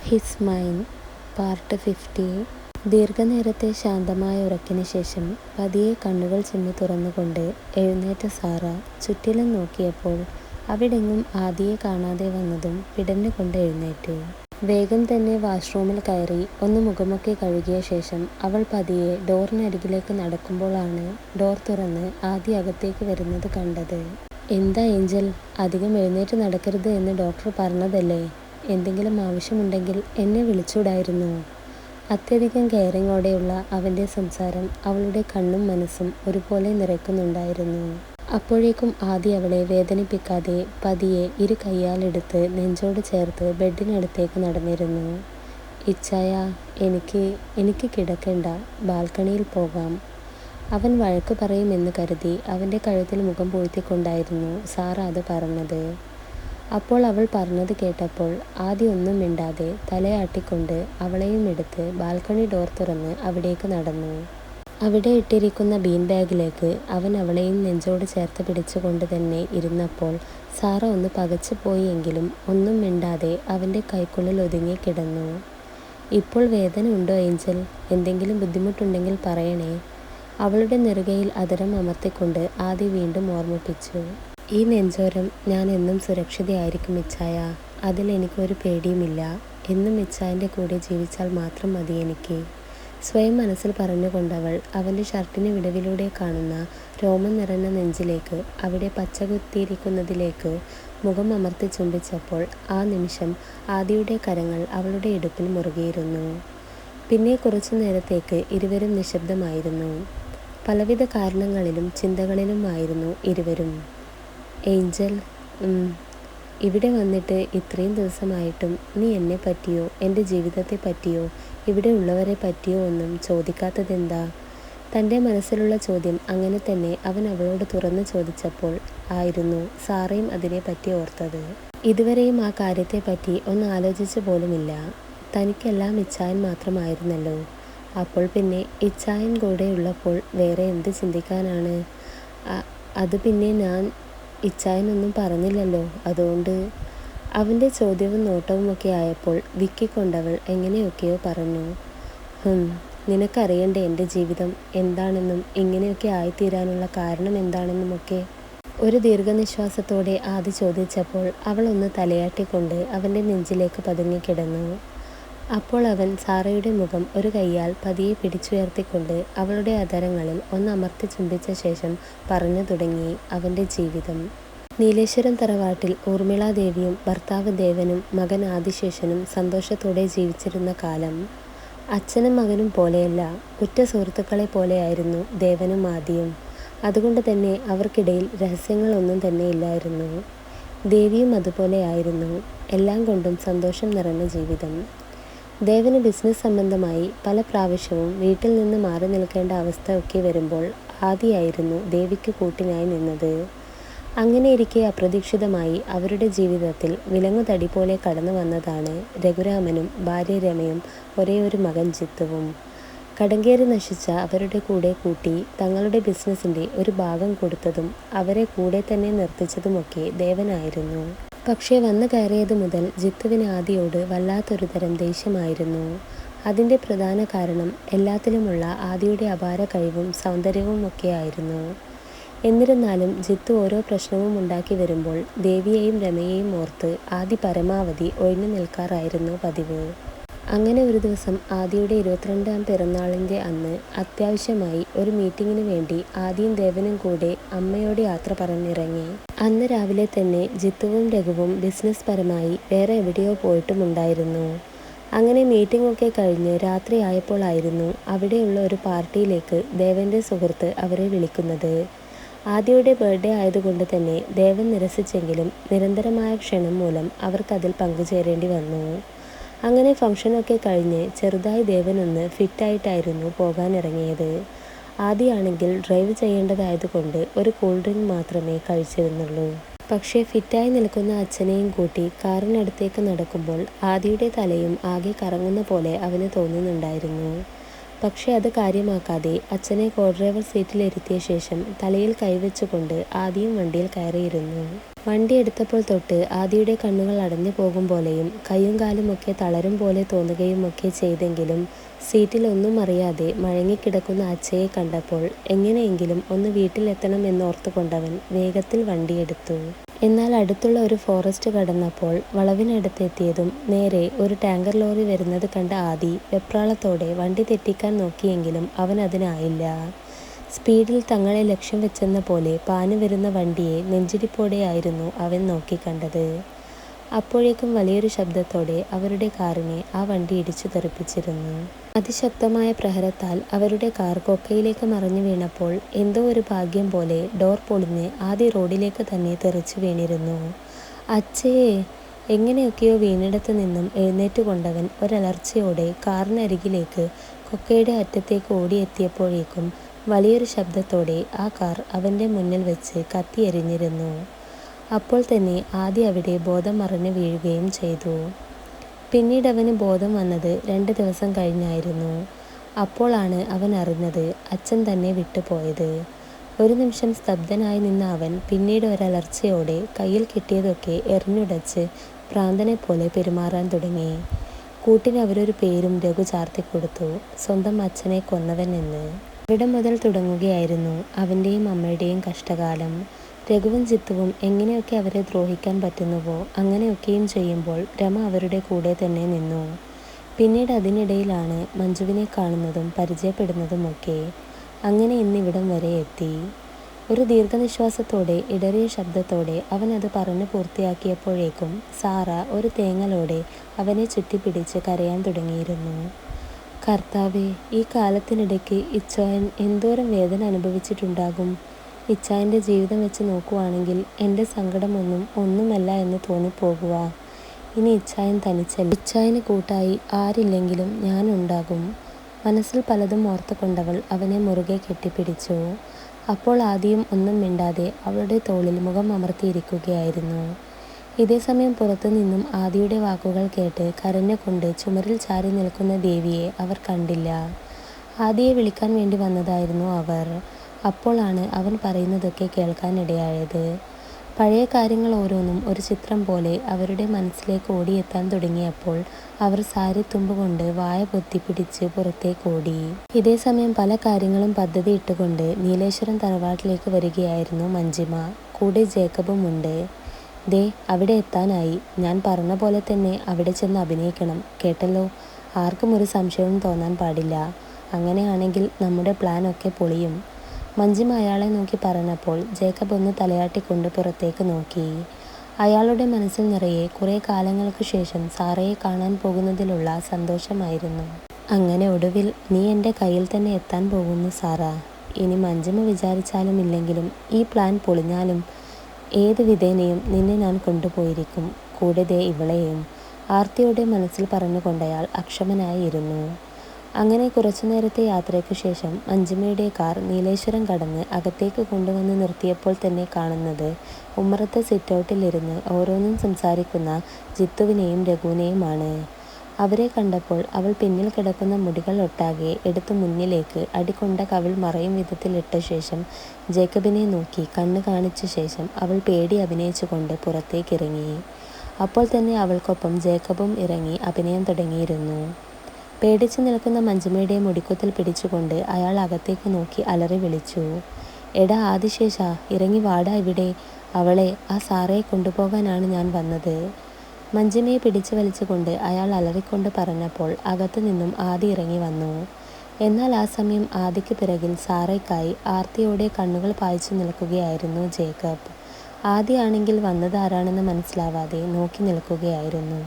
His mind part 50. ദീർഘനേരത്തെ ശാന്തമായ ഉറക്കിന് ശേഷം പതിയെ കണ്ണുകൾ ചിമ്മി തുറന്നുകൊണ്ട് എഴുന്നേറ്റ സാറ ചുറ്റിലും നോക്കിയപ്പോൾ അവിടെങ്ങും ആദിയെ കാണാതെ വന്നതും പിടഞ്ഞുകൊണ്ട് എഴുന്നേറ്റു. വേഗം തന്നെ വാഷ്റൂമിൽ കയറി ഒന്ന് മുഖമൊക്കെ കഴുകിയ ശേഷം അവൾ പതിയെ ഡോറിനരികിലേക്ക് നടക്കുമ്പോഴാണ് ഡോർ തുറന്ന് ആദി അകത്തേക്ക് വരുന്നത് കണ്ടത്. എന്താ ഏഞ്ചൽ, അധികം എഴുന്നേറ്റ് നടക്കരുത് എന്ന് ഡോക്ടർ പറഞ്ഞതല്ലേ? എന്തെങ്കിലും ആവശ്യമുണ്ടെങ്കിൽ എന്നെ വിളിച്ചൂടായിരുന്നോ? അത്യധികം കെയറിങ്ങോടെയുള്ള അവൻ്റെ സംസാരം അവളുടെ കണ്ണും മനസ്സും ഒരുപോലെ നിറയ്ക്കുന്നുണ്ടായിരുന്നു. അപ്പോഴേക്കും ആദി അവളെ വേദനിപ്പിക്കാതെ പതിയെ ഇരു കയ്യാലെടുത്ത് നെഞ്ചോട് ചേർത്ത് ബെഡിനടുത്തേക്ക് നടന്നിരുന്നു. ഇച്ചായ, എനിക്ക് കിടക്കണ്ട, ബാൽക്കണിയിൽ പോകാം. അവൻ വഴക്ക് പറയുമെന്ന് കരുതി അവൻ്റെ കഴുത്തിൽ മുഖം പൂഴ്ത്തിക്കൊണ്ടായിരുന്നു സാറ അത് പറഞ്ഞത്. അപ്പോൾ അവൾ പറഞ്ഞത് കേട്ടപ്പോൾ ആദ്യം ഒന്നും മിണ്ടാതെ തലയാട്ടിക്കൊണ്ട് അവളെയും എടുത്ത് ബാൽക്കണി ഡോർ തുറന്ന് അവിടേക്ക് നടന്നു. അവിടെ ഇട്ടിരിക്കുന്ന ബീൻ ബാഗിലേക്ക് അവൻ അവളെയും നെഞ്ചോട് ചേർത്ത് പിടിച്ചുകൊണ്ട് തന്നെ ഇരുന്നപ്പോൾ സാറ ഒന്ന് പകച്ചു പോയെങ്കിലും ഒന്നും മിണ്ടാതെ അവൻ്റെ കൈക്കുള്ളിൽ ഒതുങ്ങി കിടന്നു. ഇപ്പോൾ വേദന ഉണ്ടോ ഏഞ്ചൽ? എന്തെങ്കിലും ബുദ്ധിമുട്ടുണ്ടെങ്കിൽ പറയണേ. അവളുടെ നെറുകയിൽ അതരം അമർത്തിക്കൊണ്ട് ആദി വീണ്ടും ഓർമ്മിപ്പിച്ചു. ഈ നെഞ്ചോരം ഞാൻ എന്നും സുരക്ഷിതയായിരിക്കും ഇച്ചായ. അതിലെനിക്കൊരു പേടിയുമില്ല. എന്നും ഇച്ചായൻ്റെ കൂടെ ജീവിച്ചാൽ മാത്രം മതി എനിക്ക്. സ്വയം മനസ്സിൽ പറഞ്ഞുകൊണ്ടവൾ അവൻ്റെ ഷർട്ടിന് വിടവിലൂടെ കാണുന്ന രോമം നിറഞ്ഞ നെഞ്ചിലേക്ക്, അവിടെ പച്ചകുത്തിയിരിക്കുന്നതിലേക്ക് മുഖം അമർത്തി ചുംബിച്ചപ്പോൾ ആ നിമിഷം ആദിയുടെ കരങ്ങൾ അവളുടെ ഇടുപ്പിൽ മുറുകിയിരുന്നു. പിന്നെ കുറച്ചു നേരത്തേക്ക് ഇരുവരും നിശബ്ദമായിരുന്നു. പലവിധ കാരണങ്ങളിലും ചിന്തകളിലുമായിരുന്നു ഇരുവരും. ഏഞ്ചൽ, ഇവിടെ വന്നിട്ട് ഇത്രയും ദിവസമായിട്ടും നീ എന്നെ പറ്റിയോ എൻ്റെ ജീവിതത്തെ പറ്റിയോ ഇവിടെ ഉള്ളവരെ പറ്റിയോ ഒന്നും ചോദിക്കാത്തതെന്താ? തൻ്റെ മനസ്സിലുള്ള ചോദ്യം അങ്ങനെ തന്നെ അവൻ അവളോട് തുറന്നു ചോദിച്ചപ്പോൾ ആയിരുന്നു സാറയും അതിനെപ്പറ്റി ഓർത്തത്. ഇതുവരെയും ആ കാര്യത്തെപ്പറ്റി ഒന്ന് ആലോചിച്ചു പോലുമില്ല. തനിക്കെല്ലാം ഇച്ചായൻ മാത്രമായിരുന്നല്ലോ. അപ്പോൾ പിന്നെ ഇച്ചായൻ കൂടെ ഉള്ളപ്പോൾ വേറെ എന്ത് ചിന്തിക്കാനാണ്? അത് പിന്നെ ഞാൻ ഇച്ചായനൊന്നും പറഞ്ഞില്ലല്ലോ, അതുകൊണ്ട്. അവൻ്റെ ചോദ്യവും നോട്ടവുമൊക്കെ ആയപ്പോൾ വിക്കിക്കൊണ്ടവൾ എങ്ങനെയൊക്കെയോ പറഞ്ഞു. നിനക്കറിയണ്ടേ എൻ്റെ ജീവിതം എന്താണെന്നും ഇങ്ങനെയൊക്കെ ആയിത്തീരാനുള്ള കാരണം എന്താണെന്നുമൊക്കെ? ഒരു ദീർഘനിശ്വാസത്തോടെ ആദി ചോദിച്ചപ്പോൾ അവൾ ഒന്ന് തലയാട്ടിക്കൊണ്ട് അവൻ്റെ നെഞ്ചിലേക്ക് പതുങ്ങിക്കിടന്നു. അപ്പോൾ അവൻ സാറയുടെ മുഖം ഒരു കൈയാൽ പതിയെ പിടിച്ചുയർത്തിക്കൊണ്ട് അവളുടെ അധരങ്ങളിൽ ഒന്ന് അമർത്തി ചുംബിച്ച ശേഷം പറഞ്ഞു തുടങ്ങി അവൻ്റെ ജീവിതം. നീലേശ്വരം തറവാട്ടിൽ ഊർമിളാദേവിയും ഭർത്താവ് ദേവനും മകൻ ആദിശേഷനും സന്തോഷത്തോടെ ജീവിച്ചിരുന്ന കാലം. അച്ഛനും മകനും പോലെയല്ല, ഉറ്റ സുഹൃത്തുക്കളെ പോലെയായിരുന്നു ദേവനും ആദിയും. അതുകൊണ്ട് തന്നെ അവർക്കിടയിൽ രഹസ്യങ്ങളൊന്നും തന്നെ ഇല്ലായിരുന്നു. ദേവിയും അതുപോലെയായിരുന്നു. എല്ലാം കൊണ്ടും സന്തോഷം നിറഞ്ഞ ജീവിതം. ദേവന് ബിസിനസ് സംബന്ധമായി പല പ്രാവശ്യവും വീട്ടിൽ നിന്ന് മാറി നിൽക്കേണ്ട അവസ്ഥ ഒക്കെ വരുമ്പോൾ ആദിയായിരുന്നു ദേവിക്ക് കൂട്ടിനായി നിന്നത്. അങ്ങനെയിരിക്കെ അപ്രതീക്ഷിതമായി അവരുടെ ജീവിതത്തിൽ വിലങ്ങുതടി പോലെ കടന്നു വന്നതാണ് രഘുരാമനും ഭാര്യ രമയും ഒരേ ഒരു മകൻ ജിത്തുവും. കടങ്കേറി നശിച്ച അവരുടെ കൂടെ കൂട്ടി തങ്ങളുടെ ബിസിനസ്സിൻ്റെ ഒരു ഭാഗം കൊടുത്തതും അവരെ കൂടെ തന്നെ നിർത്തിച്ചതുമൊക്കെ ദേവനായിരുന്നു. പക്ഷേ വന്നു കയറിയത് മുതൽ ജിത്തുവിന് ആദിയോട് വല്ലാത്തൊരു തരം ദേഷ്യമായിരുന്നു. അതിൻ്റെ പ്രധാന കാരണം എല്ലാത്തിലുമുള്ള ആദിയുടെ അപാര കഴിവും സൗന്ദര്യവും ഒക്കെയായിരുന്നു. എന്നിരുന്നാലും ജിത്തു ഓരോ പ്രശ്നവും ഉണ്ടാക്കി വരുമ്പോൾ ദേവിയെയും രമയെയും ഓർത്ത് ആദി പരമാവധി ഒഴിഞ്ഞു നിൽക്കാറായിരുന്നു പതിവ്. അങ്ങനെ ഒരു ദിവസം ആദിയുടെ 22ാം പിറന്നാളിൻ്റെ അന്ന് അത്യാവശ്യമായി ഒരു മീറ്റിങ്ങിന് വേണ്ടി ആദിയും ദേവനും കൂടെ അമ്മയോട് യാത്ര പറഞ്ഞിറങ്ങി. അന്ന് രാവിലെ തന്നെ ജിത്തുവും രഘുവും ബിസിനസ് പരമായി വേറെ എവിടെയോ പോയിട്ടുമുണ്ടായിരുന്നു. അങ്ങനെ മീറ്റിംഗ് ഒക്കെ കഴിഞ്ഞ് രാത്രി ആയപ്പോഴായിരുന്നു അവിടെയുള്ള ഒരു പാർട്ടിയിലേക്ക് ദേവൻ്റെ സുഹൃത്ത് അവരെ വിളിക്കുന്നത്. ആദിയുടെ ബർത്ത്ഡേ ആയതുകൊണ്ട് തന്നെ ദേവൻ നിരസിച്ചെങ്കിലും നിരന്തരമായ ക്ഷണം മൂലം അവർക്കതിൽ പങ്കുചേരേണ്ടി വന്നു. അങ്ങനെ ഫംഗ്ഷനൊക്കെ കഴിഞ്ഞ് ചെറുതായി ദേവനൊന്ന് ഫിറ്റായിട്ടായിരുന്നു പോകാനിറങ്ങിയത്. ആദിയാണെങ്കിൽ ഡ്രൈവ് ചെയ്യേണ്ടതായതുകൊണ്ട് ഒരു കൂൾ ഡ്രിങ്ക് മാത്രമേ കഴിച്ചിരുന്നുള്ളൂ. പക്ഷേ ഫിറ്റായി നിൽക്കുന്ന അച്ഛനെയും കൂട്ടി കാറിനടുത്തേക്ക് നടക്കുമ്പോൾ ആദിയുടെ തലയും ആകെ കറങ്ങുന്ന പോലെ അവന് തോന്നുന്നുണ്ടായിരുന്നു. പക്ഷെ അത് കാര്യമാക്കാതെ അച്ഛനെ കോ ഡ്രൈവർ സീറ്റിലിരുത്തിയ ശേഷം തലയിൽ കൈവച്ചുകൊണ്ട് ആദിയും വണ്ടിയിൽ കയറിയിരുന്നു. വണ്ടി എടുത്തപ്പോൾ തൊട്ട് ആദിയുടെ കണ്ണുകൾ അടഞ്ഞു പോകും പോലെയും കൈയും കാലുമൊക്കെ തളരും പോലെ തോന്നുകയുമൊക്കെ ചെയ്തെങ്കിലും സീറ്റിൽ ഒന്നും അറിയാതെ മയങ്ങിക്കിടക്കുന്ന അച്ഛയെ കണ്ടപ്പോൾ എങ്ങനെയെങ്കിലും ഒന്ന് വീട്ടിലെത്തണം എന്നോർത്തുകൊണ്ടവൻ വേഗത്തിൽ വണ്ടിയെടുത്തു. എന്നാൽ അടുത്തുള്ള ഒരു ഫോറസ്റ്റ് കടന്നപ്പോൾ വളവിനടുത്തെത്തിയതും നേരെ ഒരു ടാങ്കർ ലോറി വരുന്നത് കണ്ട ആദി വെപ്രാളത്തോടെ വണ്ടി തെറ്റിക്കാൻ നോക്കിയെങ്കിലും അവൻ അതിനായില്ല. സ്പീഡിൽ തങ്ങളെ ലക്ഷ്യം വെച്ചെന്ന പോലെ പാഞ്ഞു വരുന്ന വണ്ടിയെ നെഞ്ചിടിപ്പോടെയായിരുന്നു അവൻ നോക്കിക്കണ്ടത്. അപ്പോഴേക്കും വലിയൊരു ശബ്ദത്തോടെ അവരുടെ കാറിനെ ആ വണ്ടി ഇടിച്ചു തെറിപ്പിച്ചിരുന്നു. അതിശക്തമായ പ്രഹരത്താൽ അവരുടെ കാർ കൊക്കയിലേക്ക് മറിഞ്ഞു വീണപ്പോൾ എന്തോ ഒരു ഭാഗ്യം പോലെ ഡോർ പൊളിഞ്ഞ് ആദ്യ റോഡിലേക്ക് തന്നെ തെറിച്ചു വീണിരുന്നു. അച്ഛേ! എങ്ങനെയൊക്കെയോ വീണിടത്തു നിന്നും എഴുന്നേറ്റുകൊണ്ടവൻ ഒരലർച്ചയോടെ കാറിനരികിലേക്ക് കൊക്കയുടെ അറ്റത്തേക്ക് ഓടിയെത്തിയപ്പോഴേക്കും വലിയൊരു ശബ്ദത്തോടെ ആ കാർ അവൻ്റെ മുന്നിൽ വെച്ച് കത്തിയെരിഞ്ഞിരുന്നു. അപ്പോൾ തന്നെ ആദ്യം അവിടെ ബോധം മറഞ്ഞു വീഴുകയും ചെയ്തു. പിന്നീട് അവന് ബോധം വന്നത് 2 ദിവസം കഴിഞ്ഞായിരുന്നു. അപ്പോഴാണ് അവൻ അറിഞ്ഞത് അച്ഛൻ തന്നെ വിട്ടുപോയത്. ഒരു നിമിഷം സ്തബ്ധനായി നിന്ന അവൻ പിന്നീട് ഒരലർച്ചയോടെ കയ്യിൽ കിട്ടിയതൊക്കെ എറിഞ്ഞുടച്ച് ഭ്രാന്തനെ പോലെ പെരുമാറാൻ തുടങ്ങി. കൂട്ടിന് അവരൊരു പേരും രഘു ചാർത്തിക്കൊടുത്തു, സ്വന്തം അച്ഛനെ കൊന്നവൻ എന്ന്. അവിടെ മുതൽ തുടങ്ങുകയായിരുന്നു അവൻ്റെയും അമ്മയുടെയും കഷ്ടകാലം. രഘുവും ജിത്തുവും എങ്ങനെയൊക്കെ അവരെ ദ്രോഹിക്കാൻ പറ്റുന്നുവോ അങ്ങനെയൊക്കെയും ചെയ്യുമ്പോൾ രമ അവരുടെ കൂടെ തന്നെ നിന്നു. പിന്നീട് അതിനിടയിലാണ് മഞ്ജുവിനെ കാണുന്നതും പരിചയപ്പെടുന്നതുമൊക്കെ. അങ്ങനെ ഇന്നിവിടം വരെ എത്തി. ഒരു ദീർഘനിശ്വാസത്തോടെ ഇടറിയ ശബ്ദത്തോടെ അവൻ അത് പറഞ്ഞു പൂർത്തിയാക്കിയപ്പോഴേക്കും സാറ ഒരു തേങ്ങലോടെ അവനെ ചുറ്റിപ്പിടിച്ച് കരയാൻ തുടങ്ങിയിരുന്നു. കർത്താവേ, ഈ കാലത്തിനിടയ്ക്ക് ഇച്ചായൻ എന്തോരം വേദന അനുഭവിച്ചിട്ടുണ്ടാകും. ഇച്ചായൻ്റെ ജീവിതം വെച്ച് നോക്കുവാണെങ്കിൽ എൻ്റെ സങ്കടമൊന്നും ഒന്നുമല്ല എന്ന് തോന്നിപ്പോകുക. ഇനി ഇച്ചായൻ തനിച്ചല്ല, ഇച്ചായന് കൂട്ടായി ആരില്ലെങ്കിലും ഞാനുണ്ടാകും. മനസ്സിൽ പലതും ഓർത്തുകൊണ്ടവൾ അവനെ മുറുകെ കെട്ടിപ്പിടിച്ചു. അപ്പോൾ ആദ്യം ഒന്നും മിണ്ടാതെ അവളുടെ തോളിൽ മുഖം അമർത്തിയിരിക്കുകയായിരുന്നു. ഇതേസമയം പുറത്തു നിന്നും ആദിയുടെ വാക്കുകൾ കേട്ട് കരഞ്ഞുകൊണ്ട് ചുമരിൽ ചാരി നിൽക്കുന്ന ദേവിയെ അവർ കണ്ടില്ല. ആദിയെ വിളിക്കാൻ വേണ്ടി വന്നതായിരുന്നു അവർ. അപ്പോഴാണ് അവൻ പറയുന്നതൊക്കെ കേൾക്കാനിടയായത്. പഴയ കാര്യങ്ങൾ ഓരോന്നും ഒരു ചിത്രം പോലെ അവരുടെ മനസ്സിലേക്ക് ഓടിയെത്താൻ തുടങ്ങിയപ്പോൾ അവർ സാരിത്തുമ്പ് കൊണ്ട് വായ പൊത്തിപ്പിടിച്ച് പുറത്തേക്ക് ഓടി. ഇതേസമയം പല കാര്യങ്ങളും പദ്ധതി ഇട്ടുകൊണ്ട് നീലേശ്വരം തറവാട്ടിലേക്ക് വരികയായിരുന്നു മഞ്ജിമ. കൂടെ ജേക്കബും ഉണ്ട്. ദേ, അവിടെ എത്താനായി. ഞാൻ പറഞ്ഞ പോലെ തന്നെ അവിടെ ചെന്ന് അഭിനയിക്കണം, കേട്ടല്ലോ? ആർക്കും ഒരു സംശയവും തോന്നാൻ പാടില്ല. അങ്ങനെയാണെങ്കിൽ നമ്മുടെ പ്ലാൻ ഒക്കെ പൊളിയും. മഞ്ജിമ അയാളെ നോക്കി പറഞ്ഞപ്പോൾ ജേക്കബ് ഒന്ന് തലയാട്ടിക്കൊണ്ട് പുറത്തേക്ക് നോക്കി. അയാളുടെ മനസ്സിൽ നിറയെ കുറേ കാലങ്ങൾക്ക് ശേഷം സാറയെ കാണാൻ പോകുന്നതിലുള്ള സന്തോഷമായിരുന്നു. അങ്ങനെ ഒടുവിൽ നീ എൻ്റെ കയ്യിൽ തന്നെ എത്താൻ പോകുന്നു സാറാ. ഇനി മഞ്ജിമ വിചാരിച്ചാലും ഇല്ലെങ്കിലും ഈ പ്ലാൻ പൊളിഞ്ഞാലും ഏത് വിധേനയും നിന്നെ ഞാൻ കൊണ്ടുപോയിരിക്കും, കൂടെ ദേ ഇവളെയും, ആർത്തിയുടെ മനസ്സിൽ പറഞ്ഞുകൊണ്ടയാൾ അക്ഷമനായി ഇരുന്നു. അങ്ങനെ കുറച്ചുനേരത്തെ യാത്രയ്ക്ക് ശേഷം മഞ്ജിമയുടെ കാർ നീലേശ്വരം കടന്ന് അകത്തേക്ക് കൊണ്ടുവന്ന് നിർത്തിയപ്പോൾ തന്നെ കാണുന്നത് ഉമ്മറത്തെ സിറ്റൗട്ടിലിരുന്ന് ഓരോന്നും സംസാരിക്കുന്ന ജിത്തുവിനെയും രഘുവിനെയുമാണ്. അവരെ കണ്ടപ്പോൾ അവൾ പിന്നിൽ കിടക്കുന്ന മുടികൾ ഒട്ടാകെ എടുത്തു മുന്നിലേക്ക് അടികൊണ്ട കവിൾ മറയും വിധത്തിലിട്ട ശേഷം ജേക്കബിനെ നോക്കി കണ്ണ് കാണിച്ച ശേഷം അവൾ പേടി അഭിനയിച്ചുകൊണ്ട് പുറത്തേക്കിറങ്ങി. അപ്പോൾ തന്നെ അവൾക്കൊപ്പം ജേക്കബും ഇറങ്ങി അഭിനയം തുടങ്ങിയിരുന്നു. പേടിച്ചു നിൽക്കുന്ന മഞ്ജിമയുടെ മുടിക്കുത്തിൽ പിടിച്ചുകൊണ്ട് അയാൾ അകത്തേക്ക് നോക്കി അലറി വിളിച്ചു, എടാ ആദിശേഷ, ഇറങ്ങി വാടാ ഇവിടെ. അവളെ, ആ സാറയെ കൊണ്ടുപോകാനാണ് ഞാൻ വന്നത്. മഞ്ജിമയെ പിടിച്ചു വലിച്ചുകൊണ്ട് അയാൾ അലറിക്കൊണ്ട് പറഞ്ഞപ്പോൾ അകത്തു നിന്നും ആദി ഇറങ്ങി വന്നു. എന്നാൽ ആ സമയം ആദിക്ക് പിറകിൽ സാറയ്ക്കായി ആർത്തിയോടെ കണ്ണുകൾ പായിച്ചു നിൽക്കുകയായിരുന്നു ജേക്കബ്. ആദിയാണെങ്കിൽ വന്നതാരാണെന്ന് മനസ്സിലാവാതെ നോക്കി നിൽക്കുകയായിരുന്നു.